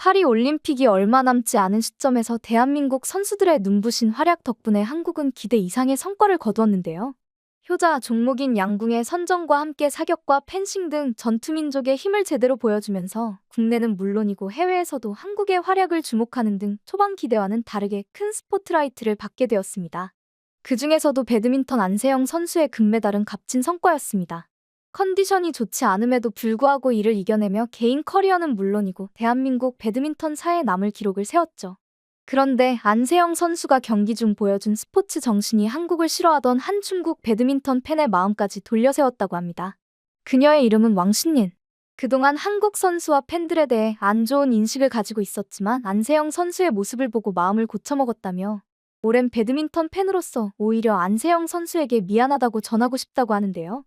파리 올림픽이 얼마 남지 않은 시점에서 대한민국 선수들의 눈부신 활약 덕분에 한국은 기대 이상의 성과를 거두었는데요. 효자 종목인 양궁의 선정과 함께 사격과 펜싱 등 전투민족의 힘을 제대로 보여주면서 국내는 물론이고 해외에서도 한국의 활약을 주목하는 등 초반 기대와는 다르게 큰 스포트라이트를 받게 되었습니다. 그중에서도 배드민턴 안세영 선수의 금메달은 값진 성과였습니다. 컨디션이 좋지 않음에도 불구하고 이를 이겨내며 개인 커리어는 물론이고 대한민국 배드민턴사에 남을 기록을 세웠죠. 그런데 안세영 선수가 경기 중 보여준 스포츠 정신이 한국을 싫어하던 한 중국 배드민턴 팬의 마음까지 돌려세웠다고 합니다. 그녀의 이름은 왕신린. 그동안 한국 선수와 팬들에 대해 안 좋은 인식을 가지고 있었지만 안세영 선수의 모습을 보고 마음을 고쳐먹었다며 오랜 배드민턴 팬으로서 오히려 안세영 선수에게 미안하다고 전하고 싶다고 하는데요.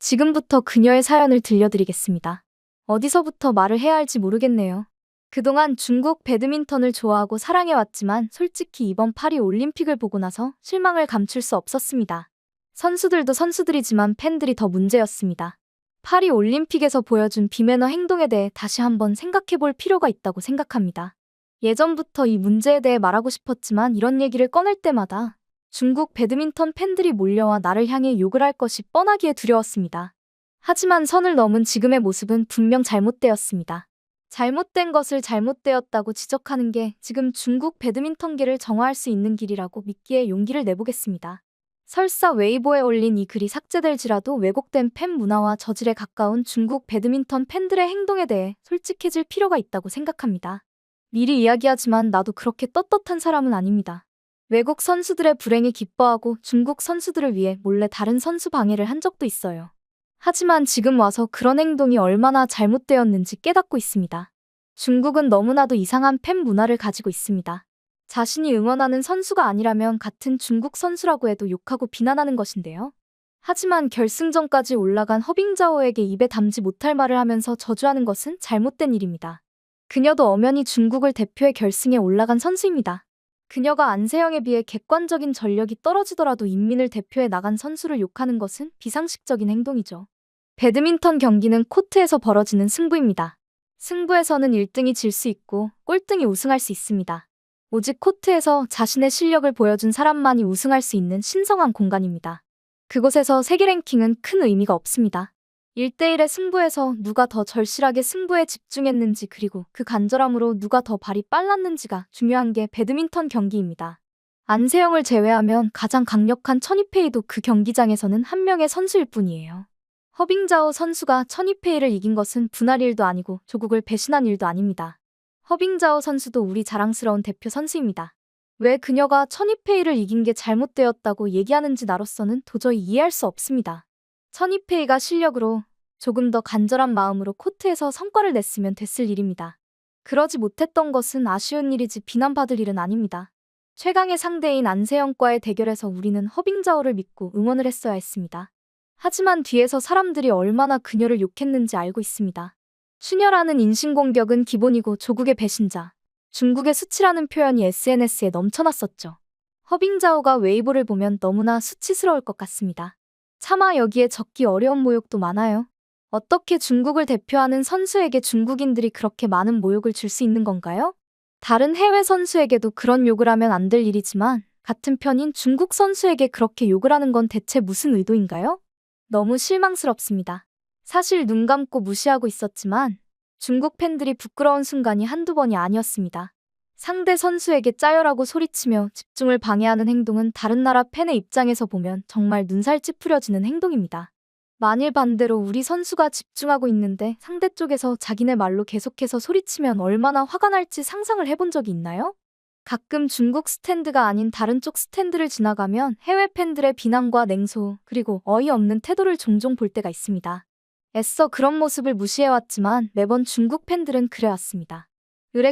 지금부터 그녀의 사연을 들려드리겠습니다. 어디서부터 말을 해야 할지 모르겠네요. 그동안 중국 배드민턴을 좋아하고 사랑해왔지만 솔직히 이번 파리 올림픽을 보고 나서 실망을 감출 수 없었습니다. 선수들도 선수들이지만 팬들이 더 문제였습니다. 파리 올림픽에서 보여준 비매너 행동에 대해 다시 한번 생각해볼 필요가 있다고 생각합니다. 예전부터 이 문제에 대해 말하고 싶었지만 이런 얘기를 꺼낼 때마다 중국 배드민턴 팬들이 몰려와 나를 향해 욕을 할 것이 뻔하기에 두려웠습니다. 하지만 선을 넘은 지금의 모습은 분명 잘못되었습니다. 잘못된 것을 잘못되었다고 지적하는 게 지금 중국 배드민턴계를 정화할 수 있는 길이라고 믿기에 용기를 내보겠습니다. 설사 웨이보에 올린 이 글이 삭제될지라도 왜곡된 팬 문화와 저질에 가까운 중국 배드민턴 팬들의 행동에 대해 솔직해질 필요가 있다고 생각합니다. 미리 이야기하지만 나도 그렇게 떳떳한 사람은 아닙니다. 외국 선수들의 불행에 기뻐하고 중국 선수들을 위해 몰래 다른 선수 방해를 한 적도 있어요. 하지만 지금 와서 그런 행동이 얼마나 잘못되었는지 깨닫고 있습니다. 중국은 너무나도 이상한 팬 문화를 가지고 있습니다. 자신이 응원하는 선수가 아니라면 같은 중국 선수라고 해도 욕하고 비난하는 것인데요. 하지만 결승전까지 올라간 허빙자오에게 입에 담지 못할 말을 하면서 저주하는 것은 잘못된 일입니다. 그녀도 엄연히 중국을 대표해 결승에 올라간 선수입니다. 그녀가 안세영에 비해 객관적인 전력이 떨어지더라도 인민을 대표해 나간 선수를 욕하는 것은 비상식적인 행동이죠. 배드민턴 경기는 코트에서 벌어지는 승부입니다. 승부에서는 1등이 질 수 있고 꼴등이 우승할 수 있습니다. 오직 코트에서 자신의 실력을 보여준 사람만이 우승할 수 있는 신성한 공간입니다. 그곳에서 세계 랭킹은 큰 의미가 없습니다. 1대1의 승부에서 누가 더 절실하게 승부에 집중했는지 그리고 그 간절함으로 누가 더 발이 빨랐는지가 중요한 게 배드민턴 경기입니다. 안세영을 제외하면 가장 강력한 천이페이도 그 경기장에서는 한 명의 선수일 뿐이에요. 허빙자오 선수가 천이페이를 이긴 것은 분할 일도 아니고 조국을 배신한 일도 아닙니다. 허빙자오 선수도 우리 자랑스러운 대표 선수입니다. 왜 그녀가 천이페이를 이긴 게 잘못되었다고 얘기하는지 나로서는 도저히 이해할 수 없습니다. 천이페이가 실력으로 조금 더 간절한 마음으로 코트에서 성과를 냈으면 됐을 일입니다. 그러지 못했던 것은 아쉬운 일이지 비난받을 일은 아닙니다. 최강의 상대인 안세영과의 대결에서 우리는 허빙자오를 믿고 응원을 했어야 했습니다. 하지만 뒤에서 사람들이 얼마나 그녀를 욕했는지 알고 있습니다. 추녀라는 인신공격은 기본이고 조국의 배신자, 중국의 수치라는 표현이 SNS에 넘쳐났었죠. 허빙자오가 웨이보를 보면 너무나 수치스러울 것 같습니다. 차마 여기에 적기 어려운 모욕도 많아요. 어떻게 중국을 대표하는 선수에게 중국인들이 그렇게 많은 모욕을 줄 수 있는 건가요? 다른 해외 선수에게도 그런 욕을 하면 안 될 일이지만 같은 편인 중국 선수에게 그렇게 욕을 하는 건 대체 무슨 의도인가요? 너무 실망스럽습니다. 사실 눈 감고 무시하고 있었지만 중국 팬들이 부끄러운 순간이 한두 번이 아니었습니다. 상대 선수에게 짜여라고 소리치며 집중을 방해하는 행동은 다른 나라 팬의 입장에서 보면 정말 눈살 찌푸려지는 행동입니다. 만일 반대로 우리 선수가 집중하고 있는데 상대 쪽에서 자기네 말로 계속해서 소리치면 얼마나 화가 날지 상상을 해본 적이 있나요? 가끔 중국 스탠드가 아닌 다른 쪽 스탠드를 지나가면 해외 팬들의 비난과 냉소 그리고 어이없는 태도를 종종 볼 때가 있습니다. 애써 그런 모습을 무시해왔지만 매번 중국 팬들은 그래왔습니다.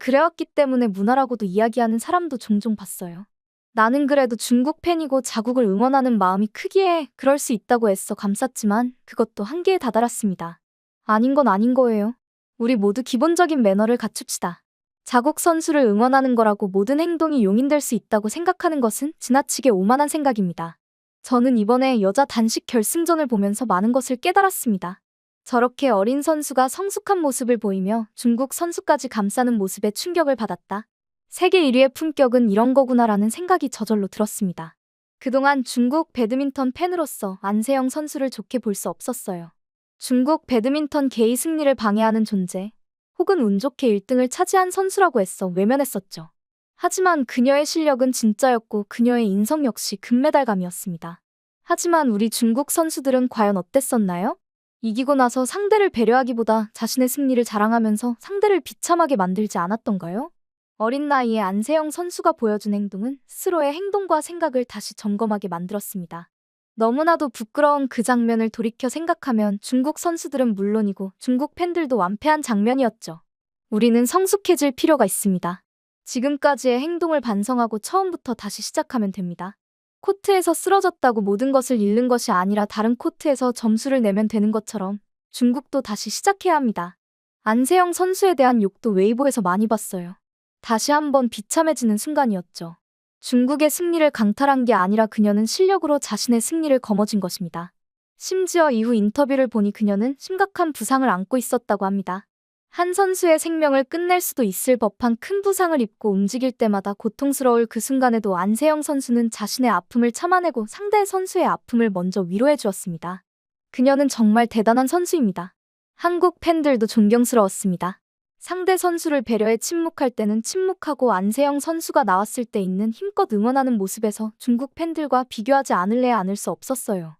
그래왔기 때문에 문화라고도 이야기하는 사람도 종종 봤어요. 나는 그래도 중국 팬이고 자국을 응원하는 마음이 크기에 그럴 수 있다고 애써 감쌌지만 그것도 한계에 다다랐습니다. 아닌 건 아닌 거예요. 우리 모두 기본적인 매너를 갖춥시다. 자국 선수를 응원하는 거라고 모든 행동이 용인될 수 있다고 생각하는 것은 지나치게 오만한 생각입니다. 저는 이번에 여자 단식 결승전을 보면서 많은 것을 깨달았습니다. 저렇게 어린 선수가 성숙한 모습을 보이며 중국 선수까지 감싸는 모습에 충격을 받았다. 세계 1위의 품격은 이런 거구나라는 생각이 저절로 들었습니다. 그동안 중국 배드민턴 팬으로서 안세영 선수를 좋게 볼 수 없었어요. 중국 배드민턴계의 승리를 방해하는 존재, 혹은 운 좋게 1등을 차지한 선수라고 애써 외면했었죠. 하지만 그녀의 실력은 진짜였고 그녀의 인성 역시 금메달감이었습니다. 하지만 우리 중국 선수들은 과연 어땠었나요? 이기고 나서 상대를 배려하기보다 자신의 승리를 자랑하면서 상대를 비참하게 만들지 않았던가요? 어린 나이에 안세영 선수가 보여준 행동은 스스로의 행동과 생각을 다시 점검하게 만들었습니다. 너무나도 부끄러운 그 장면을 돌이켜 생각하면 중국 선수들은 물론이고 중국 팬들도 완패한 장면이었죠. 우리는 성숙해질 필요가 있습니다. 지금까지의 행동을 반성하고 처음부터 다시 시작하면 됩니다. 코트에서 쓰러졌다고 모든 것을 잃는 것이 아니라 다른 코트에서 점수를 내면 되는 것처럼 중국도 다시 시작해야 합니다. 안세영 선수에 대한 욕도 웨이보에서 많이 봤어요. 다시 한번 비참해지는 순간이었죠. 중국의 승리를 강탈한 게 아니라 그녀는 실력으로 자신의 승리를 거머쥔 것입니다. 심지어 이후 인터뷰를 보니 그녀는 심각한 부상을 안고 있었다고 합니다. 한 선수의 생명을 끝낼 수도 있을 법한 큰 부상을 입고 움직일 때마다 고통스러울 그 순간에도 안세영 선수는 자신의 아픔을 참아내고 상대 선수의 아픔을 먼저 위로해 주었습니다. 그녀는 정말 대단한 선수입니다. 한국 팬들도 존경스러웠습니다. 상대 선수를 배려해 침묵할 때는 침묵하고 안세영 선수가 나왔을 때 있는 힘껏 응원하는 모습에서 중국 팬들과 비교하지 않을래야 않을 수 없었어요.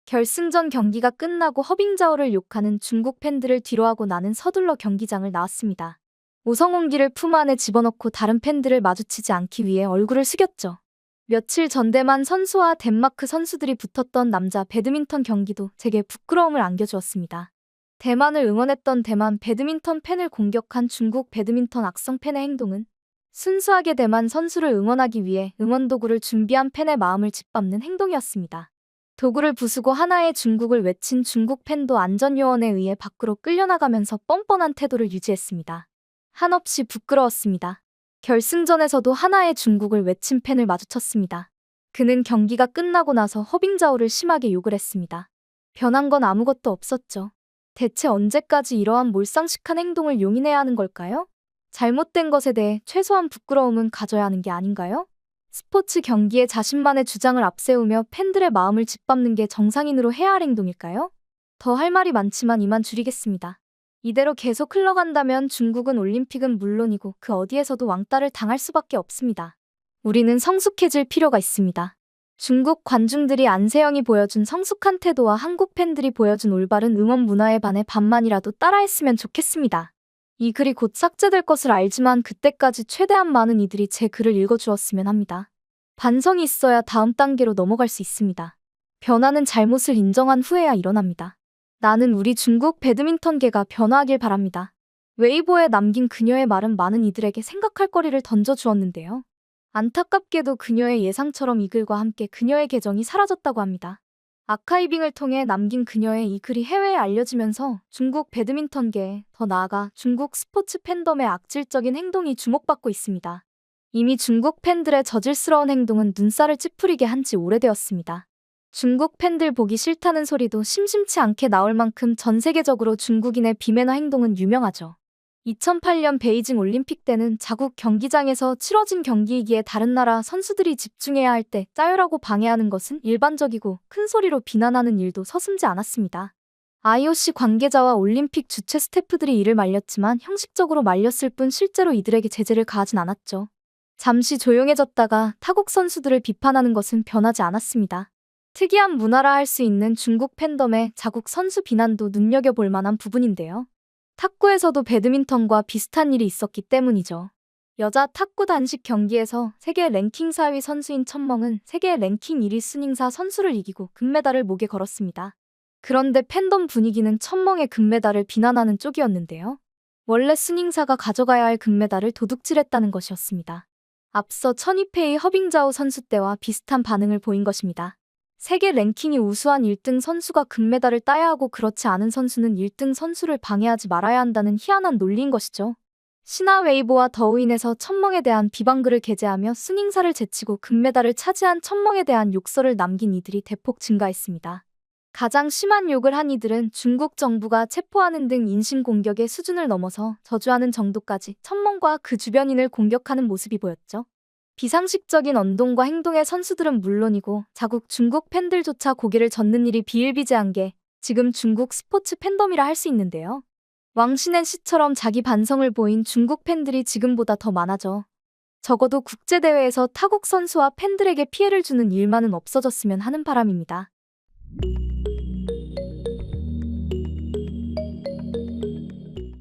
결승전 경기가 끝나고 허빙자오를 욕하는 중국 팬들을 뒤로하고 나는 서둘러 경기장을 나왔습니다. 오성홍기를 품 안에 집어넣고 다른 팬들을 마주치지 않기 위해 얼굴을 숙였죠. 며칠 전 대만 선수와 덴마크 선수들이 붙었던 남자 배드민턴 경기도 제게 부끄러움을 안겨주었습니다. 대만을 응원했던 대만 배드민턴 팬을 공격한 중국 배드민턴 악성 팬의 행동은 순수하게 대만 선수를 응원하기 위해 응원 도구를 준비한 팬의 마음을 짓밟는 행동이었습니다. 도구를 부수고 하나의 중국을 외친 중국 팬도 안전요원에 의해 밖으로 끌려나가면서 뻔뻔한 태도를 유지했습니다. 한없이 부끄러웠습니다. 결승전에서도 하나의 중국을 외친 팬을 마주쳤습니다. 그는 경기가 끝나고 나서 허빙자오를 심하게 욕을 했습니다. 변한 건 아무것도 없었죠. 대체 언제까지 이러한 몰상식한 행동을 용인해야 하는 걸까요? 잘못된 것에 대해 최소한 부끄러움은 가져야 하는 게 아닌가요? 스포츠 경기에 자신만의 주장을 앞세우며 팬들의 마음을 짓밟는 게 정상인으로 해야 할 행동일까요? 더 할 말이 많지만 이만 줄이겠습니다. 이대로 계속 흘러간다면 중국은 올림픽은 물론이고 그 어디에서도 왕따를 당할 수밖에 없습니다. 우리는 성숙해질 필요가 있습니다. 중국 관중들이 안세영이 보여준 성숙한 태도와 한국 팬들이 보여준 올바른 응원 문화에 반해 반만이라도 따라했으면 좋겠습니다. 이 글이 곧 삭제될 것을 알지만 그때까지 최대한 많은 이들이 제 글을 읽어주었으면 합니다. 반성이 있어야 다음 단계로 넘어갈 수 있습니다. 변화는 잘못을 인정한 후에야 일어납니다. 나는 우리 중국 배드민턴계가 변화하길 바랍니다. 웨이보에 남긴 그녀의 말은 많은 이들에게 생각할 거리를 던져주었는데요. 안타깝게도 그녀의 예상처럼 이 글과 함께 그녀의 계정이 사라졌다고 합니다. 아카이빙을 통해 남긴 그녀의 이 글이 해외에 알려지면서 중국 배드민턴계에, 더 나아가 중국 스포츠 팬덤의 악질적인 행동이 주목받고 있습니다. 이미 중국 팬들의 저질스러운 행동은 눈살을 찌푸리게 한 지 오래되었습니다. 중국 팬들 보기 싫다는 소리도 심심치 않게 나올 만큼 전 세계적으로 중국인의 비매너 행동은 유명하죠. 2008년 베이징 올림픽 때는 자국 경기장에서 치러진 경기이기에 다른 나라 선수들이 집중해야 할 때 짜요라고 방해하는 것은 일반적이고 큰 소리로 비난하는 일도 서슴지 않았습니다. IOC 관계자와 올림픽 주최 스태프들이 이를 말렸지만 형식적으로 말렸을 뿐 실제로 이들에게 제재를 가하진 않았죠. 잠시 조용해졌다가 타국 선수들을 비판하는 것은 변하지 않았습니다. 특이한 문화라 할 수 있는 중국 팬덤의 자국 선수 비난도 눈여겨볼 만한 부분인데요. 탁구에서도 배드민턴과 비슷한 일이 있었기 때문이죠. 여자 탁구 단식 경기에서 세계 랭킹 4위 선수인 천멍은 세계 랭킹 1위 순잉사 선수를 이기고 금메달을 목에 걸었습니다. 그런데 팬덤 분위기는 천멍의 금메달을 비난하는 쪽이었는데요. 원래 순잉사가 가져가야 할 금메달을 도둑질했다는 것이었습니다. 앞서 천이페이 허빙자오 선수 때와 비슷한 반응을 보인 것입니다. 세계 랭킹이 우수한 1등 선수가 금메달을 따야 하고 그렇지 않은 선수는 1등 선수를 방해하지 말아야 한다는 희한한 논리인 것이죠. 신화 웨이보와 더우인에서 천멍에 대한 비방글을 게재하며 순잉사를 제치고 금메달을 차지한 천멍에 대한 욕설을 남긴 이들이 대폭 증가했습니다. 가장 심한 욕을 한 이들은 중국 정부가 체포하는 등 인신공격의 수준을 넘어서 저주하는 정도까지 천멍과 그 주변인을 공격하는 모습이 보였죠. 비상식적인 언동과 행동의 선수들은 물론이고 자국 중국 팬들조차 고개를 젓는 일이 비일비재한 게 지금 중국 스포츠 팬덤이라 할 수 있는데요. 왕신엔 씨처럼 자기 반성을 보인 중국 팬들이 지금보다 더 많아져. 적어도 국제대회에서 타국 선수와 팬들에게 피해를 주는 일만은 없어졌으면 하는 바람입니다.